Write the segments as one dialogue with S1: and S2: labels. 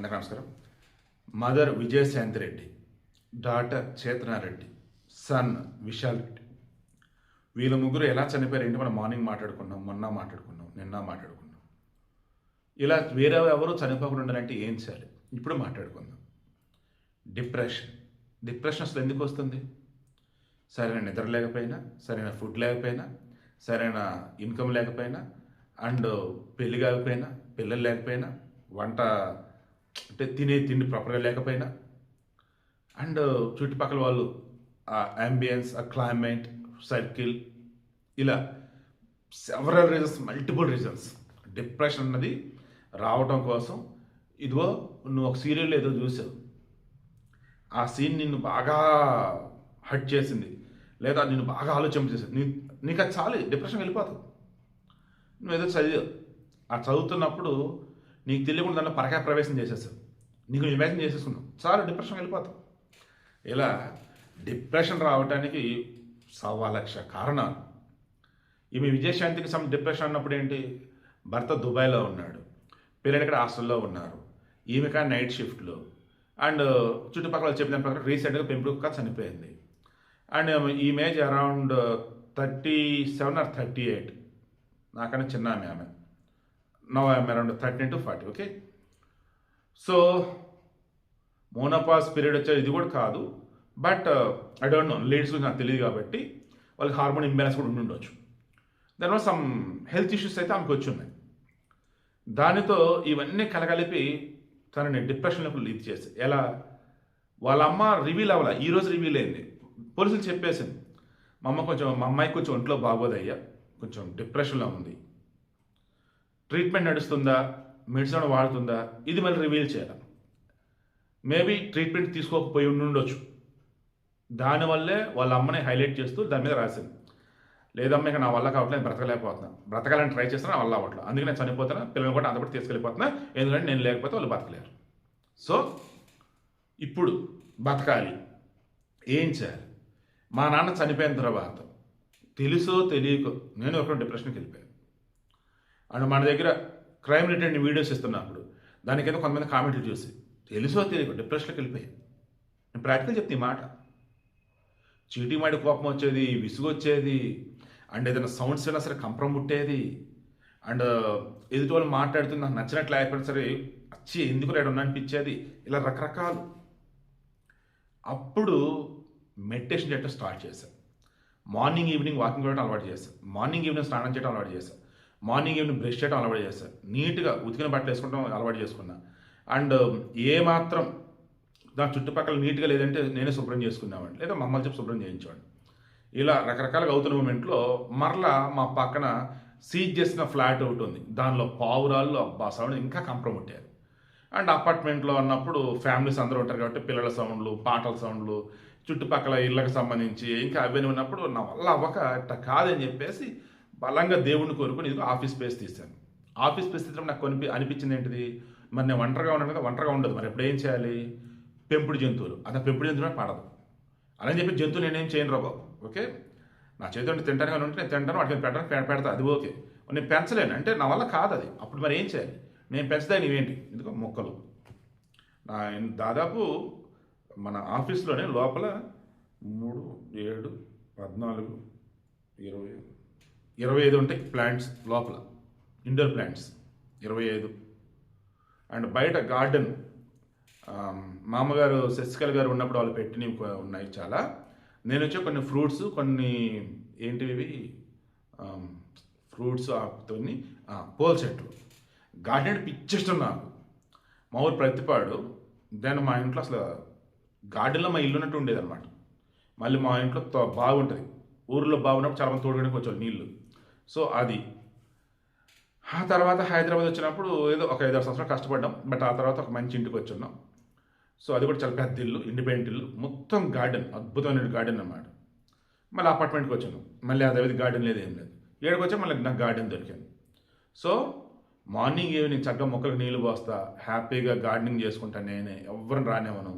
S1: అందరికీ నమస్కారం. Mother Vijayashanti Reddy, daughter Chetana Reddy, son Vishal Reddy. వీళ్ళ ముగ్గురు ఎలా చనిపోయారు ఏంటి మనం మార్నింగ్ మాట్లాడుకున్నాం, మొన్న మాట్లాడుకున్నాం, నిన్న మాట్లాడుకున్నాం. ఇలా వేరే ఎవరు చనిపోకుండా ఉండాలంటే ఏం చేయాలి ఇప్పుడు మాట్లాడుకుందాం. డిప్రెషన్ అసలు ఎందుకు వస్తుంది? సరైన నిద్ర లేకపోయినా, సరైన ఫుడ్ లేకపోయినా, సరైన ఇన్కమ్ లేకపోయినా, అండ్ పెళ్ళి కాకపోయినా, పిల్లలు లేకపోయినా, వంట అంటే తినే తిండి ప్రాపర్గా లేకపోయినా, అండ్ చుట్టుపక్కల వాళ్ళు ఆ అంబియన్స్, ఆ క్లైమేట్, సర్కిల్, ఇలా several reasons, multiple reasons. Depression అన్నది రావడం కోసం ఇదిగో నువ్వు ఒక సీరియల్ ఏదో చూసావు, ఆ సీన్ నిన్ను బాగా హర్ట్ చేసింది, లేదా నిన్ను బాగా ఆలోచింపజేసింది, నీకు అది చాలు, డిప్రెషన్ వెళ్ళిపోతుంది. నువ్వు ఏదో చదివావు, ఆ చదువుతున్నప్పుడు నీకు తెలియకుండా దాంట్లో పరకాయ ప్రవేశం చేసేస్తావు, నీకు ఇమాజిన్ చేసేసుకున్నావు, చాలు డిప్రెషన్ వెళ్ళిపోతావు. ఇలా డిప్రెషన్ రావడానికి 1,000,000 కారణాలు. ఈమె విజయశాంతికి డిప్రెషన్ అన్నప్పుడు ఏంటి, భర్త దుబాయ్లో ఉన్నాడు, పిల్లలు ఇక్కడ హాస్టల్లో ఉన్నారు, ఈమె కానీ నైట్ షిఫ్ట్లో, అండ్ చుట్టుపక్కల చెప్పిన ప్రకారం రీసెంట్గా పెంపుడు కుక్క చనిపోయింది. అండ్ ఈమె ఏజ్ అరౌండ్ 37 or 38, నాకన్నా చిన్న ఆమె no I'm around 13 to 40. Okay, so menopause period వచ్చేది ఇది కూడా కాదు, but I don't know, ladies గురించి నాకు తెలియదు కాబట్టి వాళ్ళకి హార్మోన్ ఇంబ్యాలెన్స్ కూడా ఉండొచ్చు. దానివల్ల సమ్ హెల్త్ ఇష్యూస్ అయితే ఆమెకు వచ్చి ఉన్నాయి. దానితో ఇవన్నీ కలగలిపి తనని డిప్రెషన్లోకి లీడ్ చేసి, ఎలా వాళ్ళ అమ్మ రివీల్ అవ్వాల, ఈరోజు రివీల్ అయింది, పోలీసులు చెప్పేసింది, మా అమ్మాయికి కొంచెం ఒంట్లో బాగోదయ్యా, కొంచెం డిప్రెషన్లో ఉంది, ట్రీట్మెంట్ నడుస్తుందా, మెడిసిన్ వాడుతుందా, ఇది మళ్ళీ రివీల్ చేయాలి. మేబీ ట్రీట్మెంట్ తీసుకోకపోయి ఉండొచ్చు, దానివల్లే వాళ్ళ అమ్మని హైలైట్ చేస్తూ దాని మీద రాసింది, లేదమ్మా ఇక నా వల్ల కావట్లేదు, బ్రతకలేకపోతున్నా, బ్రతకాలని ట్రై చేస్తున్నా, నా వల్ల అవ్వట్లేదు, అందుకే నేను చనిపోతున్నా, పిల్లలు కూడా అంతపడి తీసుకెళ్ళిపోతున్నా, ఎందుకంటే నేను లేకపోతే వాళ్ళు బతకలేరు. సో ఇప్పుడు బతకాలి, ఏం చేయాలి? మా నాన్న చనిపోయిన తర్వాత తెలుసో తెలియకో నేను ఒక డిప్రెషన్కి వెళ్ళిపోయాను. అండ్ మన దగ్గర క్రైమ్ రిలేటెడ్ వీడియోస్ ఇస్తున్నప్పుడు దానికైతే కొంతమంది కామెంట్లు చూసి తెలుసో తెలియకో డిప్రెషన్కి వెళ్ళిపోయాను. నేను ప్రాక్టికల్ చెప్తే ఈ మాట, చీటీ మాడి కోపం వచ్చేది, విసుగు వచ్చేది, అండ్ ఏదైనా సౌండ్స్ అయినా సరే కంపరం పుట్టేది, అండ్ ఎదుటి వాళ్ళు మాట్లాడుతుంది నాకు నచ్చినట్లు లేకపోయినా సరే వచ్చి ఎందుకు రేడు అనిపించేది, ఇలా రకరకాలు. అప్పుడు మెడిటేషన్ చేయడం స్టార్ట్ చేశాను. మార్నింగ్ ఈవినింగ్ వాకింగ్ చేయడం అలవాటు చేశాను, మార్నింగ్ ఈవినింగ్ స్నానం చేయడం అలవాటు చేశాను, మార్నింగ్ ఈవినింగ్ బ్రష్ చేయడం అలవాటు చేశాను, నీట్గా ఉతికిన బట్టలు వేసుకోవడం అలవాటు చేసుకున్నా, అండ్ ఏమాత్రం దాని చుట్టుపక్కల నీట్గా లేదంటే నేనే శుభ్రం చేసుకునేవాడిని, లేదా మమ్మల్ని చెప్పి శుభ్రం చేయించేవాడిని. ఇలా రకరకాలుగా అవుతున్న మూమెంట్లో మరలా మా పక్కన సీజ్ చేసిన ఫ్లాట్ ఒకటి ఉంది, దానిలో పావురాళ్ళు అబ్బా సౌండ్ ఇంకా కంప్రముట్టారు. అండ్ అపార్ట్మెంట్లో ఉన్నప్పుడు ఫ్యామిలీస్ అందరూ ఉంటారు కాబట్టి పిల్లల సౌండ్లు, పాటల సౌండ్లు, చుట్టుపక్కల ఇళ్ళకి సంబంధించి ఇంకా అవన్నీ ఉన్నప్పుడు నా వల్ల అవ్వక ఇట్ట కాదని చెప్పేసి బలంగా దేవుడిని కోరుకుని ఇది ఆఫీస్ స్పేస్ తీశాను. ఆఫీస్ స్పేస్ తీసినప్పుడు నాకు అనిపించింది ఏంటిది, మరి నేను ఒంటరిగా ఉన్నాను కదా, ఒంటరిగా ఉండదు, మరి ఎప్పుడు ఏం చేయాలి, పెంపుడు జంతువులు, అది పెంపుడు జంతువులు పడదు అని చెప్పి జంతువులు నేనేం చేయను రా బాబు. ఓకే, నా చేతిలో తింటాను కానీ ఉంటే నేను తింటాను, వాటికి పెడతా, అది ఓకే, నేను పెంచలేను అంటే నా వల్ల కాదు అది. అప్పుడు మరి ఏం చేయాలి, నేను పెంచుతా నీవేంటి, ఎందుకో మొక్కలు. నా దాదాపు మన ఆఫీస్లోనే లోపల 3, 7, 14, 25 ఉంటాయి ప్లాంట్స్ లోపల, ఇండోర్ ప్లాంట్స్ 25. అండ్ బయట గార్డెన్ మామగారు శశికళ గారు ఉన్నప్పుడు వాళ్ళు పెట్టినవి ఉన్నాయి చాలా. నేను వచ్చి కొన్ని ఫ్రూట్స్, కొన్ని ఏంటివి ఫ్రూట్స్ కొన్ని పూల చెట్లు, గార్డెన్ పిచ్చిష్టం నాకు. మా ఊరు ప్రతిపాడు, దాన్ని మా ఇంట్లో అసలు గార్డెన్లో మా ఇల్లు ఉన్నట్టు ఉండేది అనమాట. మళ్ళీ మా ఇంట్లో బాగుంటుంది, ఊరిలో బాగున్నప్పుడు చాలా మంది తోడుకొని కొంచెం నీళ్ళు. సో అది ఆ తర్వాత హైదరాబాద్ వచ్చినప్పుడు ఏదో ఒక 5-6 సంవత్సరాలు కష్టపడ్డాం, బట్ ఆ తర్వాత ఒక మంచి ఇంటికి వచ్చున్నాం. సో అది కూడా చాలా పెద్ద ఇల్లు, ఇండిపెండెంట్ ఇల్లు, మొత్తం గార్డెన్, అద్భుతమైన గార్డెన్ అన్నమాట. మళ్ళీ అపార్ట్మెంట్కి వచ్చాను, మళ్ళీ అదే గార్డెన్ లేదు, ఏం లేదు. ఏడుకి వచ్చా మళ్ళీ నాకు గార్డెన్ దొరికింది. సో మార్నింగ్ ఈవినింగ్ చక్కగా మొక్కలకు నీళ్ళు పోస్తా, హ్యాపీగా గార్డెనింగ్ చేసుకుంటా, నేనే ఎవరిని రానివ్వను.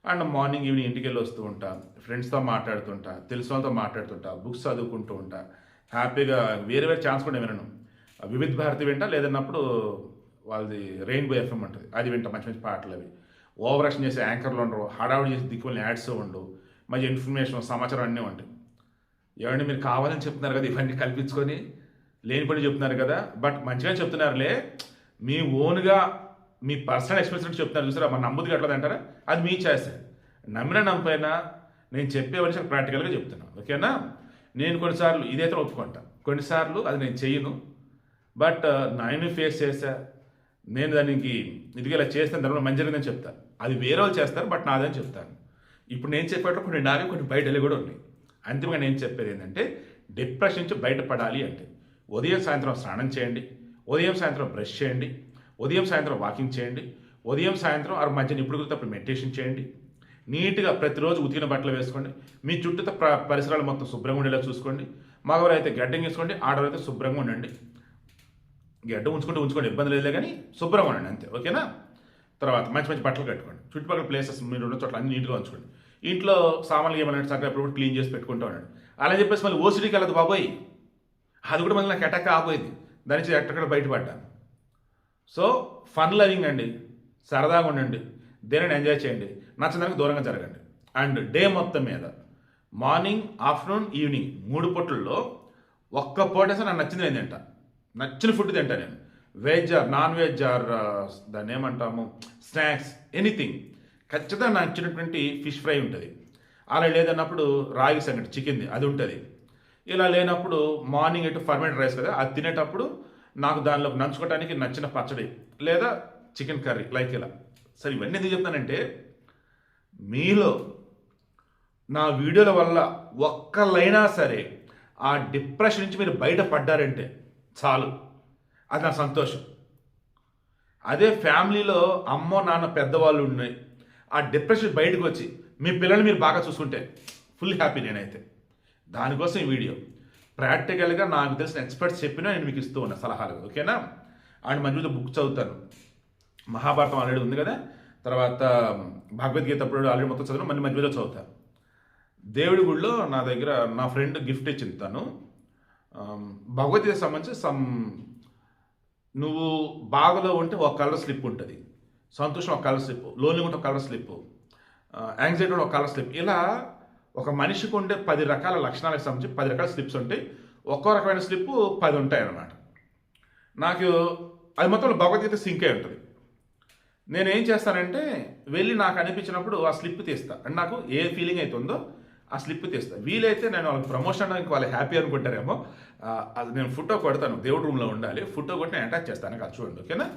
S1: అండ్ మార్నింగ్ ఈవినింగ్ ఇంటికి వెళ్ళి వస్తూ ఉంటా, ఫ్రెండ్స్తో మాట్లాడుతుంటా, తెలిసిన వాళ్ళతో మాట్లాడుతుంటా, బుక్స్ చదువుకుంటూ ఉంటా, హ్యాపీగా వేరే ఛాన్స్ కూడా వినను. వివిధ భారతి వింటా, లేదన్నప్పుడు వాళ్ళది రెయిన్బో ఎఫ్ఎం ఉంటుంది, అది వింటా. మంచి మంచి పాటలు అవి. ఓవర్ యాక్షన్ చేసే యాంకర్లు ఉండరు, హడావుడి చేసి దిక్కువల్ని యాడ్స్ ఉండవు, మంచి ఇన్ఫర్మేషన్ సమాచారం అన్నీ ఉంటాయి. ఏమంటే మీరు కావాలని చెప్తున్నారు కదా, ఇవన్నీ కల్పించుకొని లేని పని చెప్తున్నారు కదా, బట్ మంచిగా చెప్తున్నారులే, మీ ఓన్గా మీ పర్సనల్ ఎక్స్పీరియన్స్ చెప్తున్నారు చూసారా, మన నమ్ముద్ది అట్లా అంటారా, అది మీ చాయిస్. నమ్మినా నమ్మపోయినా నేను చెప్పేవన్నీ చాలా ప్రాక్టికల్గా చెప్తున్నాను, ఓకేనా. నేను కొన్నిసార్లు ఇదైతే ఒప్పుకుంటా, కొన్నిసార్లు అది నేను చెయ్యను, బట్ నేను ఫేస్ చేసా, నేను దానికి ఇదిగా ఇలా చేస్తాను, దానివల్ల మంచి జరిగిందని చెప్తాను. అది వేరే వాళ్ళు చేస్తారు, బట్ నాదని చెప్తాను. ఇప్పుడు నేను చెప్పేటప్పుడు కొన్ని నావి కొన్ని బయటలు కూడా ఉన్నాయి. అంతిమంగా నేను చెప్పేది ఏంటంటే, డిప్రెషన్ నుంచి బయటపడాలి అంటే ఉదయం సాయంత్రం స్నానం చేయండి, ఉదయం సాయంత్రం బ్రష్ చేయండి, ఉదయం సాయంత్రం వాకింగ్ చేయండి, ఉదయం సాయంత్రం ఆ మధ్యన ఇప్పుడు కుదిరితే మెడిటేషన్ చేయండి, నీట్గా ప్రతిరోజు ఉతికిన బట్టలు వేసుకోండి, మీ చుట్టూ పరిసరాలు మొత్తం శుభ్రంగా ఉండేలా చూసుకోండి. మగవారు అయితే గడ్డం వేసుకోండి, ఆడవారు అయితే శుభ్రంగా ఉండండి. గడ్డ ఉంచుకోండి, ఇబ్బంది లేదులే, కానీ శుభ్రంగా ఉండండి అంతే, ఓకేనా. తర్వాత మంచి మంచి బట్టలు కట్టుకోండి, చుట్టుపక్కల ప్లేసెస్ మీరు ఉన్న చోట్ల అన్ని నీట్గా ఉంచుకోండి. ఇంట్లో సామాన్లు ఏమన్నా చక్కగా ఎప్పుడు క్లీన్ చేసి పెట్టుకుంటూ ఉండండి. అలా చెప్పేసి మళ్ళీ ఓసిడీకి వెళ్ళదు బాబోయ్, అది కూడా మళ్ళీ నాకు అటాక్ ఆపోయింది, దాని నుంచి ఎక్కడ బయటపడ్డాను. సో ఫన్ లవింగ్ అండి, సరదాగా ఉండండి, దేనిని ఎంజాయ్ చేయండి, నచ్చడానికి దూరంగా జరగండి. అండ్ డే మొత్తం మీద మార్నింగ్, ఆఫ్టర్నూన్, ఈవినింగ్ 3 పూటల్లో ఒక్క పూటేసే నాకు నచ్చింది నేను తింటా, నచ్చిన ఫుడ్ తింటా నేను. Veg or non veg or దాన్ని ఏమంటాము స్నాక్స్, ఎనీథింగ్. ఖచ్చితంగా నాకు నచ్చినటువంటి ఫిష్ ఫ్రై ఉంటుంది. అలా లేదన్నప్పుడు రాగి సంగటి చికెన్ది అది ఉంటుంది. ఇలా లేనప్పుడు మార్నింగ్ ఎటు ఫర్మెంట్ రైస్ కదా, అది తినేటప్పుడు నాకు దానిలో నంచుకోవడానికి నచ్చిన పచ్చడి లేదా చికెన్ కర్రీ లైక్ ఇలా. సరే ఇవన్నీ ఎందుకు చెప్తానంటే, మీలో నా వీడియోల వల్ల ఒక్కలైనా సరే ఆ డిప్రెషన్ నుంచి మీరు బయటపడ్డారంటే చాలు, అది నా సంతోషం. అదే ఫ్యామిలీలో అమ్మో నాన్న పెద్దవాళ్ళు ఉన్నాయి, ఆ డిప్రెషన్ బయటకు వచ్చి మీ పిల్లల్ని మీరు బాగా చూసుకుంటే ఫుల్ హ్యాపీ నేనైతే. దానికోసం ఈ వీడియో ప్రాక్టికల్గా నాకు తెలిసిన ఎక్స్పర్ట్స్ చెప్పినా నేను మీకు ఇస్తూ ఉన్నా సలహాలు, ఓకేనా. అండ్ మంచి బుక్ చదువుతాను, మహాభారతం ఆల్రెడీ ఉంది కదా, తర్వాత భగవద్గీత అప్పుడు ఆల్రెడీ మొత్తం చదివిన మళ్ళీ మధ్యలో చదువుతాను. దేవుడి గుడిలో నా దగ్గర నా ఫ్రెండ్ గిఫ్ట్ ఇచ్చింది, తను భగవద్గీత సంబంధించి నువ్వు బాధలో ఉంటే ఒక కలర్ స్లిప్ ఉంటుంది, సంతోషం ఒక కలర్ స్లిప్, లోన్లీ ఉంటే ఒక కలర్ స్లిప్, యాంగ్జైటీ ఒక కలర్ స్లిప్, ఇలా ఒక మనిషికి ఉండే 10 రకాల లక్షణాలకు సంబంధించి 10 రకాల స్లిప్స్ ఉంటాయి. ఒక్కో రకమైన స్లిప్ 10 ఉంటాయి అన్నమాట. నాకు అది మొత్తం భగవద్గీత సింక్ అయి ఉంటుంది. నేనేం చేస్తానంటే వెళ్ళి నాకు అనిపించినప్పుడు ఆ స్లిప్ తీస్తా, అండ్ నాకు ఏ ఫీలింగ్ అవుతుందో ఆ స్లిప్ తీస్తా. వీలైతే నేను వాళ్ళకి ప్రమోషన్ అనడానికి వాళ్ళు హ్యాపీ అనుకుంటారేమో, అది నేను ఫోటో కొడతాను, దేవుడి రూమ్లో ఉండాలి, ఫోటో కొట్టి నేను అటాచ్ చేస్తాను, అది చూడండి, ఓకేనా.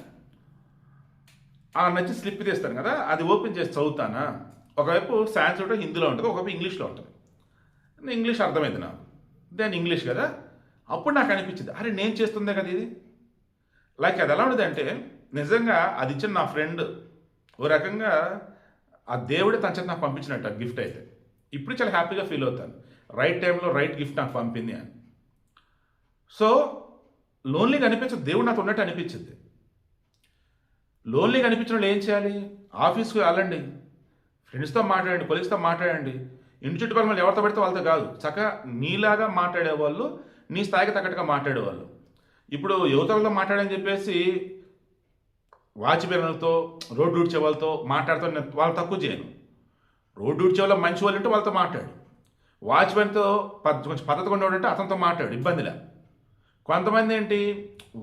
S1: ఆ నచ్చి స్లిప్ తీస్తాను కదా, అది ఓపెన్ చేసి చదువుతానా. ఒకవైపు సాంస్క్రిట్ హిందీలో ఉంటుంది, ఒకవైపు ఇంగ్లీష్లో ఉంటుంది. ఇంగ్లీష్ అర్థమైంది నాకు, దాని ఇంగ్లీష్ కదా. అప్పుడు నాకు అనిపించింది, అరే నేను చేస్తుందే కదా ఇది. లైక్ అది ఎలా ఉండదు అంటే, నిజంగా అది ఇచ్చిన నా ఫ్రెండ్ ఓ రకంగా ఆ దేవుడే తన చేత నాకు పంపించినట్టు ఆ గిఫ్ట్ అయితే. ఇప్పుడు చాలా హ్యాపీగా ఫీల్ అవుతాను, రైట్ టైంలో రైట్ గిఫ్ట్ నాకు పంపింది అని. సో లోన్లీగా అనిపించదు, దేవుడు నాతో ఉన్నట్టు అనిపించింది. లోన్లీగా అనిపించిన వాళ్ళు ఏం చేయాలి, ఆఫీస్కి వెళ్ళండి, ఫ్రెండ్స్తో మాట్లాడండి, కొలీగ్స్తో మాట్లాడండి, ఇంటి చుట్టుపక్కల మళ్ళీ ఎవరితో పెడితే వాళ్ళతో కాదు, చక్కగా నీలాగా మాట్లాడేవాళ్ళు, నీ స్థాయికి తగ్గట్టుగా మాట్లాడేవాళ్ళు. ఇప్పుడు యువతలతో మాట్లాడని చెప్పేసి వాచ్మెన్లతో, రోడ్డు ఊడ్చే వాళ్ళతో మాట్లాడుతూ వాళ్ళు తక్కువ చేయను. రోడ్డు ఊడ్చే వాళ్ళు మంచి వాళ్ళు ఉంటే వాళ్ళతో మాట్లాడు, వాచ్మెన్తో కొంచెం పద్ధతిగా ఉండేవాడంటే అతనితో మాట్లాడు, ఇబ్బందిలా. కొంతమంది ఏంటి,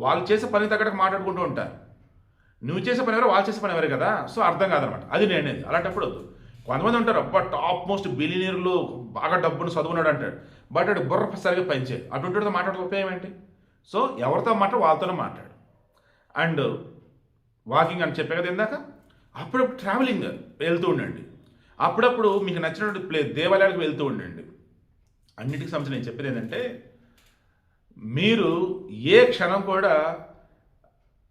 S1: వాళ్ళు చేసే పని తగ్గట్టుగా మాట్లాడుకుంటూ ఉంటారు, నువ్వు చేసే పని ఎవరు వాళ్ళు చేసే పని ఎవరే కదా, సో అర్థం కాదనమాట. అది నేనేది అలాంటప్పుడు వద్దు. కొంతమంది ఉంటారు, అబ్బా టాప్ మోస్ట్ బిలియనీర్లు, బాగా డబ్బును చదువున్నాడు అంటాడు, బట్ అటు బుర్ర సరిగా పనిచేయదు, అటువంటితో మాట్లాడితే ఉపయోగం ఏంటి. సో ఎవరితో మాట్లాడు వాళ్ళతోనే మాట్లాడు. అండ్ వాకింగ్ అని చెప్పే కదా ఇందాక, అప్పుడప్పుడు ట్రావెలింగ్ వెళ్తూ ఉండండి, అప్పుడప్పుడు మీకు నచ్చినటువంటి దేవాలయాలకు వెళ్తూ ఉండండి. అన్నిటికి సంబంధించి నేను చెప్పేది ఏంటంటే, మీరు ఏ క్షణం కూడా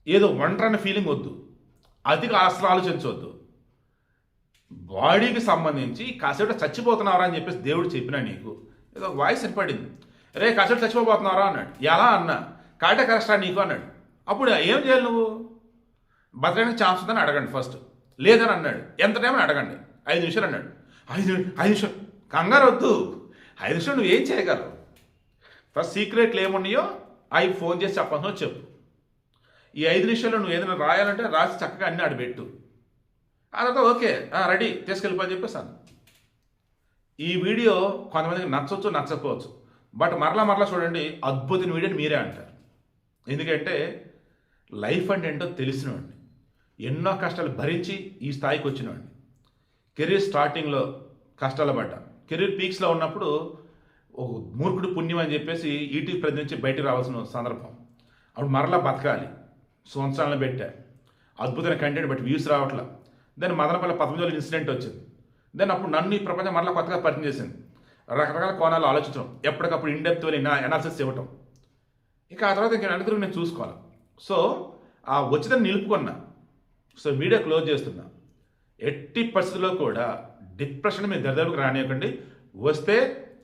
S1: ఏదో ఒంటరన్న ఫీలింగ్ వద్దు, అతిగా అసలు ఆలోచించవద్దు. బాడీకి సంబంధించి కాసేపు చచ్చిపోతున్నారా అని చెప్పేసి దేవుడు చెప్పినా నీకు ఏదో వాయిస్ సరిపడింది, రే కాసేపు చచ్చిపోతున్నారా అన్నాడు. ఎలా అన్నా, కాటే కరెక్టా నీకు అన్నాడు. అప్పుడు ఏం చేయాలి, నువ్వు బతకడానికి ఛాన్స్ ఉందని అడగండి ఫస్ట్, లేదని అన్నాడు ఎంత టైం అని అడగండి, 5 నిమిషాలు అన్నాడు, 5 నిమిషాలు కంగారు వద్దు, 5 నిమిషాలు నువ్వు ఏం చేయగలవు. ఫస్ట్ సీక్రెట్లు ఏమున్నాయో అవి ఫోన్ చేసి చెప్పాల్సిన చెప్పు. ఈ 5 నిమిషాల్లో నువ్వు ఏదైనా రాయాలంటే రాసి చక్కగా అన్నీ ఆడబెట్టు. ఆ తర్వాత ఓకే రెడీ తీసుకెళ్ళిపోని చెప్పేసాను. ఈ వీడియో కొంతమందికి నచ్చవచ్చు నచ్చకపోవచ్చు, బట్ మరలా చూడండి, అద్భుతమైన వీడియోని మీరే అంటారు. ఎందుకంటే లైఫ్ అంటే ఏంటో తెలిసినవాడిని, ఎన్నో కష్టాలు భరించి ఈ స్థాయికి వచ్చినవాడిని. కెరీర్ స్టార్టింగ్లో కష్టాలు పడ్డా, కెరీర్ పీక్స్లో ఉన్నప్పుడు ఒక మూర్ఖుడు పుణ్యం అని చెప్పేసి ఈటీవీ ప్రతి నుంచి బయటకు రావాల్సిన సందర్భం. అప్పుడు మరలా బతకాలి సంవత్సరాలను పెట్టా, అద్భుతమైన కంటెంట్ బట్టి వ్యూస్ రావట్లా. దాన్ని మదనపల్లి 19 ఇన్సిడెంట్ వచ్చింది. దాన్ని అప్పుడు నన్ను ఈ ప్రపంచం మరలా కొత్తగా పరిచయం చేసింది. రకరకాల కోణాలు ఆలోచించడం, ఎప్పటికప్పుడు ఇన్డెప్త్ ఎనాలిసిస్ ఇవ్వటం. ఇక ఆ తర్వాత ఇంకా నలుగురు నేను చూసుకోవాలి. సో ఆ వచ్చిదని నిలుపుకున్నా. సో వీడియో క్లోజ్ చేస్తున్నా. ఎట్టి పరిస్థితుల్లో కూడా డిప్రెషన్ మీ దరిదాపులకు రానియకండి. వస్తే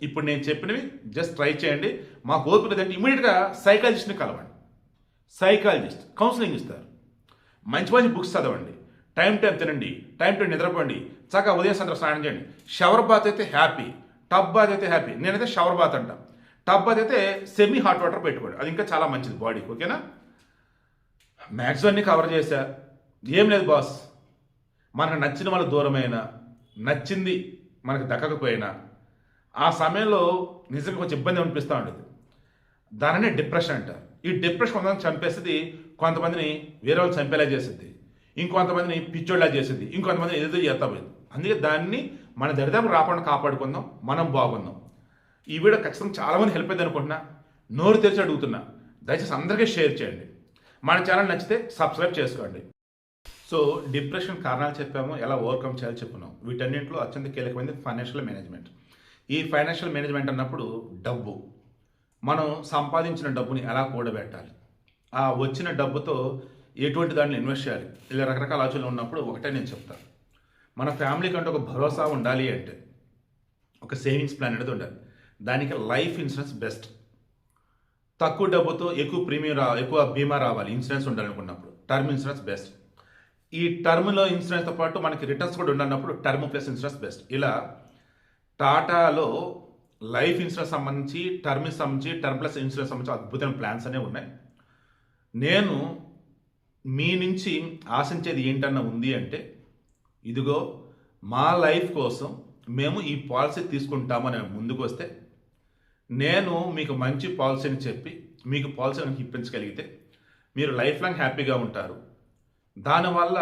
S1: ఇప్పుడు నేను చెప్పినవి జస్ట్ ట్రై చేయండి. మాకు ఓపిక లేదంటే ఇమీడియట్గా సైకాలజిస్ట్ని కలవండి. సైకాలజిస్ట్ కౌన్సిలింగ్ ఇస్తారు. మంచి మంచి బుక్స్ చదవండి, టైం తినండి, టైం నిద్రపోండి, చక్కగా ఉదయం సాయంత్రం స్నానం చేయండి. షవర్ బాత్ అయితే హ్యాపీ, టబ్ బాత్ అయితే హ్యాపీ. నేనైతే షవర్ బాత్ అంట. టబ్ బాత్ అయితే సెమీ హాట్ వాటర్ పెట్టుకోండి, అది ఇంకా చాలా మంచిది బాడీకి. ఓకేనా? మ్యాక్సిమం అన్ని కవర్ చేశా. ఏం లేదు బాస్, మనకు నచ్చిన వాళ్ళ దూరమైనా, నచ్చింది మనకు దక్కకపోయినా ఆ సమయంలో నిజంగా కొంచెం ఇబ్బంది అనిపిస్తూ ఉంటుంది. దానినే డిప్రెషన్ అంటారు. ఈ డిప్రెషన్ కొంతమంది చంపేస్తుంది, కొంతమందిని వేరే వాళ్ళు చంపేలా చేస్తుంది, ఇంకొంతమందిని పిచ్చోళ్ళలా చేస్తుంది, ఇంకొంతమందిని ఏదో చేస్తా పోయింది. అందుకే దాన్ని మన దరిదాపు రాకుండా కాపాడుకుందాం, మనం బాగుందాం. ఈ వీడియో ఖచ్చితంగా చాలామంది హెల్ప్ అయింది అనుకుంటున్నా. నోరు తెరిచి అడుగుతున్నా, దయచేసి అందరికీ షేర్ చేయండి. మన ఛానల్ నచ్చితే సబ్స్క్రైబ్ చేసుకోండి. సో డిప్రెషన్ కారణాలు చెప్పాము, ఎలా ఓవర్కమ్ చేయాలో చెప్పుకున్నాం. వీటన్నింటిలో అత్యంత కీలకమైనది ఫైనాన్షియల్ మేనేజ్మెంట్. ఈ ఫైనాన్షియల్ మేనేజ్మెంట్ అన్నప్పుడు డబ్బు, మనం సంపాదించిన డబ్బుని ఎలా కూడబెట్టాలి, ఆ వచ్చిన డబ్బుతో ఎటువంటి దాన్ని ఇన్వెస్ట్ చేయాలి, ఇలా రకరకాల ఆలోచనలు ఉన్నప్పుడు ఒకటే నేను చెప్తాను. మన ఫ్యామిలీ కంటే ఒక భరోసా ఉండాలి అంటే ఒక సేవింగ్స్ ప్లాన్ అనేది ఉండాలి. దానికి లైఫ్ ఇన్సూరెన్స్ బెస్ట్. తక్కువ డబ్బుతో ఎక్కువ ప్రీమియం ఎక్కువ బీమా రావాలి, ఇన్సూరెన్స్ ఉండాలనుకున్నప్పుడు టర్మ్ ఇన్సూరెన్స్ బెస్ట్. ఈ టర్మ్లో ఇన్సూరెన్స్తో పాటు మనకి రిటర్న్స్ కూడా ఉండాలన్నప్పుడు టర్మ్ ప్లస్ ఇన్సూరెన్స్ బెస్ట్. ఇలా టాటాలో లైఫ్ ఇన్సూరెన్స్ సంబంధించి, టర్మ్ సంబంధించి, టర్మ్ ప్లస్ ఇన్సూరెన్స్ సంబంధించి అద్భుతమైన ప్లాన్స్ అనేవి ఉన్నాయి. నేను మీ నుంచి ఆశించేది ఏంటన్నా ఉంది అంటే, ఇదిగో మా లైఫ్ కోసం మేము ఈ పాలసీ తీసుకుంటామని ముందుకు వస్తే, నేను మీకు మంచి పాలసీని చెప్పి మీకు పాలసీని ఇప్పించగలిగితే మీరు లైఫ్ లాంగ్ హ్యాపీగా ఉంటారు. దానివల్ల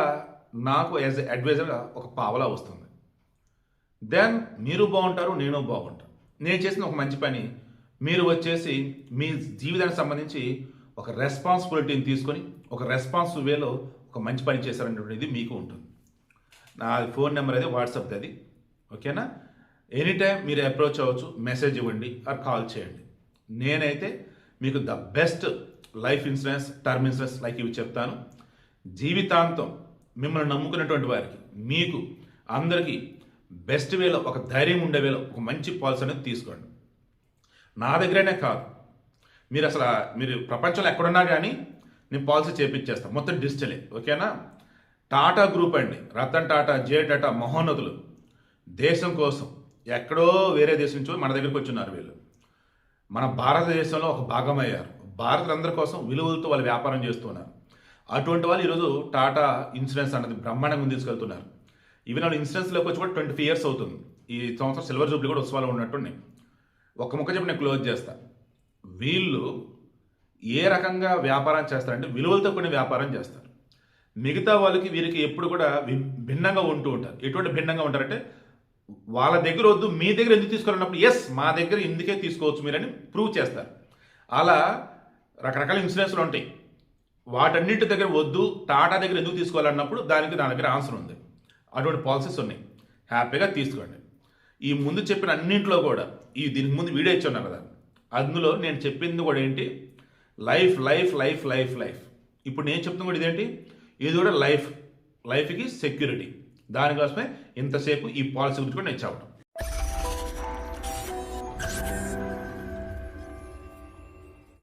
S1: నాకు యాజ్ ఎ అడ్వైజర్గా ఒక పావలా వస్తుంది. దెన్ మీరు బాగుంటారు, నేను బాగుంటాను. నేను చేసిన ఒక మంచి పని మీరు వచ్చేసి మీ జీవితానికి సంబంధించి ఒక రెస్పాన్సిబిలిటీని తీసుకొని ఒక రెస్పాన్సిబుల్ వేలో ఒక మంచి పని చేశారనేటువంటిది మీకు ఉంటుంది. నా ఫోన్ నెంబర్ అది, వాట్సాప్ అది. ఓకేనా? ఎనీ టైం మీరు అప్రోచ్ అవ్వచ్చు, మెసేజ్ ఇవ్వండి ఆర్ కాల్ చేయండి. నేనైతే మీకు the best life insurance, term insurance like ఇవి చెప్తాను. జీవితాంతం మిమ్మల్ని నమ్ముకున్నటువంటి వారికి, మీకు అందరికీ బెస్ట్ వేలో, ఒక ధైర్యం ఉండే వేలో ఒక మంచి పాలసీ అనేది తీసుకోండి. నా దగ్గరనే కాదు, మీరు ప్రపంచంలో ఎక్కడున్నా కానీ నేను పాలసీ చేపించేస్తాను, మొత్తం డిజిటలే. ఓకేనా? టాటా గ్రూప్ అండి, రతన్ టాటా, జే టాటా మహోన్నతులు దేశం కోసం ఎక్కడో వేరే దేశం నుంచి మన దగ్గరికి వచ్చిన్నారు. వీళ్ళు మన భారతదేశంలో ఒక భాగం అయ్యారు. భారతీయులందరి కోసం విలువలతో వాళ్ళు వ్యాపారం చేస్తున్నారు. అటువంటి వాళ్ళు ఈరోజు టాటా ఇన్సూరెన్స్ అన్నది బ్రహ్మాండంగా తీసుకెళ్తున్నారు. ఈవెన్ వాళ్ళు ఇన్సూరెన్స్లోకి వచ్చి కూడా 25 years అవుతుంది. ఈ సంవత్సరం సిల్వర్ జూబ్లీ కూడా ఉత్సవాలు ఉన్నట్టున్నాయి. ఒక్క ముక్క చెప్పి నేను క్లోజ్ చేస్తా. వీళ్ళు ఏ రకంగా వ్యాపారం చేస్తారంటే విలువలతో కొన్ని వ్యాపారం చేస్తారు. మిగతా వాళ్ళకి వీరికి ఎప్పుడు కూడా భిన్నంగా ఉంటూ ఉంటారు. ఎటువంటి భిన్నంగా ఉంటారంటే, వాళ్ళ దగ్గర వద్దు, మీ దగ్గర ఎందుకు తీసుకోవాలన్నప్పుడు ఎస్ మా దగ్గర ఎందుకే తీసుకోవచ్చు మీరని ప్రూవ్ చేస్తారు. అలా రకరకాల ఇన్సూరెన్స్లు ఉంటాయి. వాటన్నింటి దగ్గర వద్దు, టాటా దగ్గర ఎందుకు తీసుకోవాలన్నప్పుడు దానికి నా దగ్గర ఆన్సర్ ఉంది. అటువంటి పాలసీస్ ఉన్నాయి, హ్యాపీగా తీసుకోండి. ఈ ముందు చెప్పిన అన్నింటిలో కూడా దీనికి ముందు వీడియో ఇచ్చి ఉన్నారు కదా, అందులో నేను చెప్పింది కూడా ఏంటి, life life life life life. ఇప్పుడు నేను చెప్తున్న కూడా ఇదేంటి, ఇది కూడా లైఫ్కి సెక్యూరిటీ. దానికోసమే ఇంతసేపు ఈ పాలసీ గురించి కూడా నేను చెప్పడం.